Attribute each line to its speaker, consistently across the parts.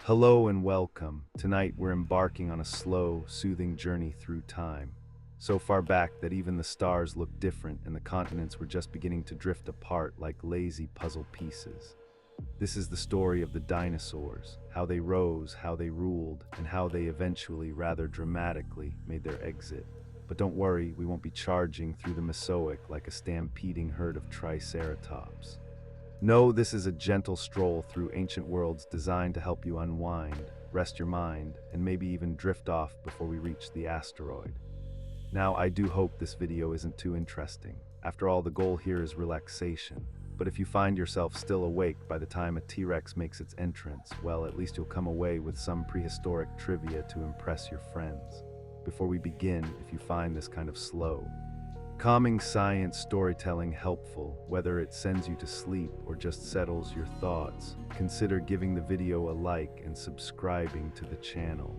Speaker 1: Hello and welcome. Tonight we're embarking on a slow, soothing journey through time. So far back that even the stars looked different and the continents were just beginning to drift apart like lazy puzzle pieces. This is the story of the dinosaurs, how they rose, how they ruled, and how they eventually, rather dramatically, made their exit. But don't worry, we won't be charging through the Mesozoic like a stampeding herd of Triceratops. No, this is a gentle stroll through ancient worlds designed to help you unwind, rest your mind, and maybe even drift off before we reach the asteroid. Now, I do hope this video isn't too interesting. After all, the goal here is relaxation. But if you find yourself still awake by the time a T-Rex makes its entrance, well, at least you'll come away with some prehistoric trivia to impress your friends. Before we begin, if you find this kind of slow, calming science storytelling helpful, whether it sends you to sleep or just settles your thoughts, consider giving the video a like and subscribing to the channel.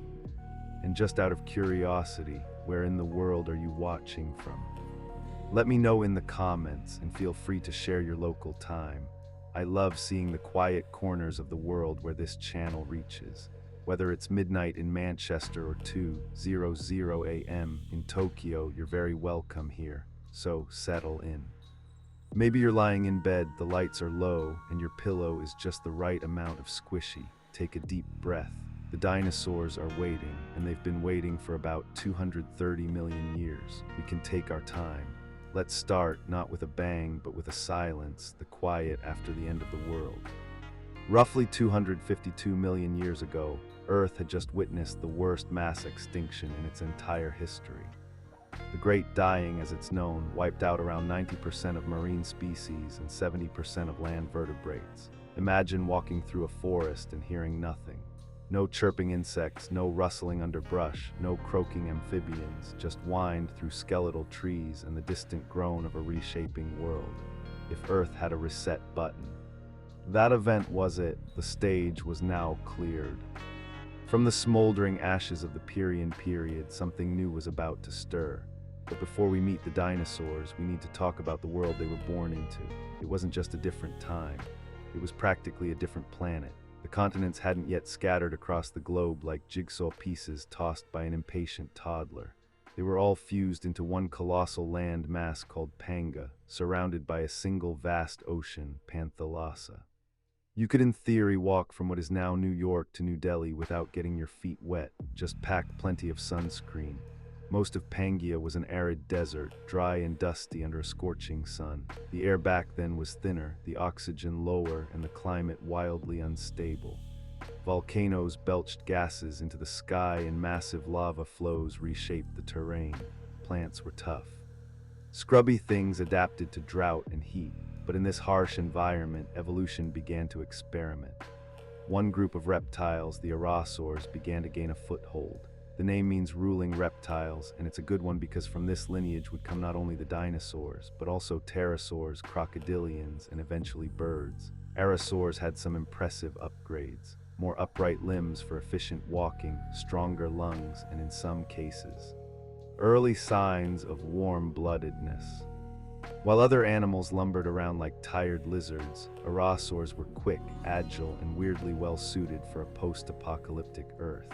Speaker 1: And just out of curiosity, where in the world are you watching from? Let me know in the comments and feel free to share your local time. I love seeing the quiet corners of the world where this channel reaches. Whether it's midnight in Manchester or 2:00 a.m. in Tokyo, you're very welcome here. So settle in. Maybe you're lying in bed, the lights are low, and your pillow is just the right amount of squishy. Take a deep breath. The dinosaurs are waiting, and they've been waiting for about 230 million years. We can take our time. Let's start not with a bang, but with a silence, the quiet after the end of the world. Roughly 252 million years ago, Earth had just witnessed the worst mass extinction in its entire history. The Great Dying, as it's known, wiped out around 90% of marine species and 70% of land vertebrates. Imagine walking through a forest and hearing nothing. No chirping insects, no rustling underbrush, no croaking amphibians, just whined through skeletal trees and the distant groan of a reshaping world. If Earth had a reset button. That event was it. The stage was now cleared. From the smoldering ashes of the Permian period, something new was about to stir. But before we meet the dinosaurs, we need to talk about the world they were born into. It wasn't just a different time. It was practically a different planet. The continents hadn't yet scattered across the globe like jigsaw pieces tossed by an impatient toddler. They were all fused into one colossal land mass called Panga, surrounded by a single vast ocean, Panthalassa. You could in theory walk from what is now New York to New Delhi without getting your feet wet, just pack plenty of sunscreen. Most of Pangaea was an arid desert, dry and dusty under a scorching sun. The air back then was thinner, the oxygen lower, and the climate wildly unstable. Volcanoes belched gases into the sky and massive lava flows reshaped the terrain. Plants were tough. Scrubby things adapted to drought and heat. But in this harsh environment, evolution began to experiment. One group of reptiles, the Arasaurs, began to gain a foothold. The name means ruling reptiles, and it's a good one because from this lineage would come not only the dinosaurs, but also pterosaurs, crocodilians, and eventually birds. Arasaurs had some impressive upgrades. More upright limbs for efficient walking, stronger lungs, and in some cases, early signs of warm-bloodedness. While other animals lumbered around like tired lizards, Arasaurs were quick, agile, and weirdly well-suited for a post-apocalyptic Earth.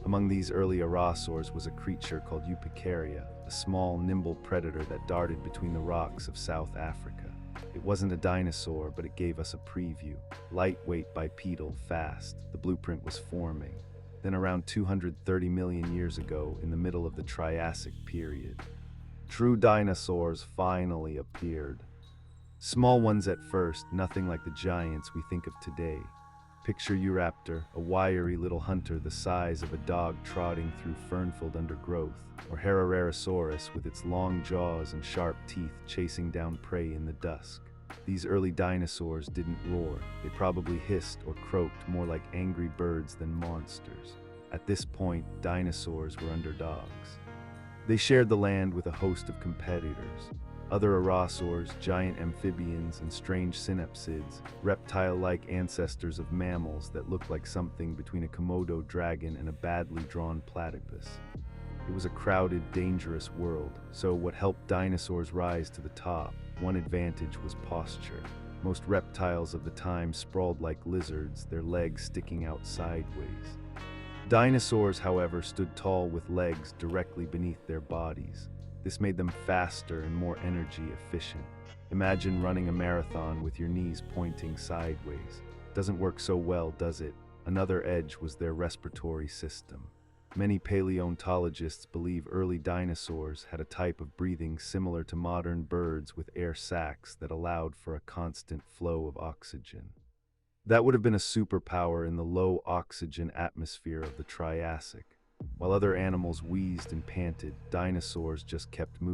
Speaker 1: Among these early Arasaurs was a creature called Eupicaria, a small, nimble predator that darted between the rocks of South Africa. It wasn't a dinosaur, but it gave us a preview. Lightweight bipedal, fast, the blueprint was forming. Then around 230 million years ago, in the middle of the Triassic period, true dinosaurs finally appeared. Small ones at first, nothing like the giants we think of today. Picture Euraptor, a wiry little hunter the size of a dog trotting through fern-filled undergrowth, or Herrerasaurus with its long jaws and sharp teeth chasing down prey in the dusk. These early dinosaurs didn't roar. They probably hissed or croaked more like angry birds than monsters. At this point, dinosaurs were underdogs. They shared the land with a host of competitors. Other Arasaurs, giant amphibians, and strange synapsids, reptile-like ancestors of mammals that looked like something between a Komodo dragon and a badly drawn platypus. It was a crowded, dangerous world, so what helped dinosaurs rise to the top? One advantage was posture. Most reptiles of the time sprawled like lizards, their legs sticking out sideways. Dinosaurs, however, stood tall with legs directly beneath their bodies. This made them faster and more energy efficient. Imagine running a marathon with your knees pointing sideways. Doesn't work so well, does it? Another edge was their respiratory system. Many paleontologists believe early dinosaurs had a type of breathing similar to modern birds with air sacs that allowed for a constant flow of oxygen. That would have been a superpower in the low oxygen atmosphere of the Triassic. While other animals wheezed and panted, dinosaurs just kept moving.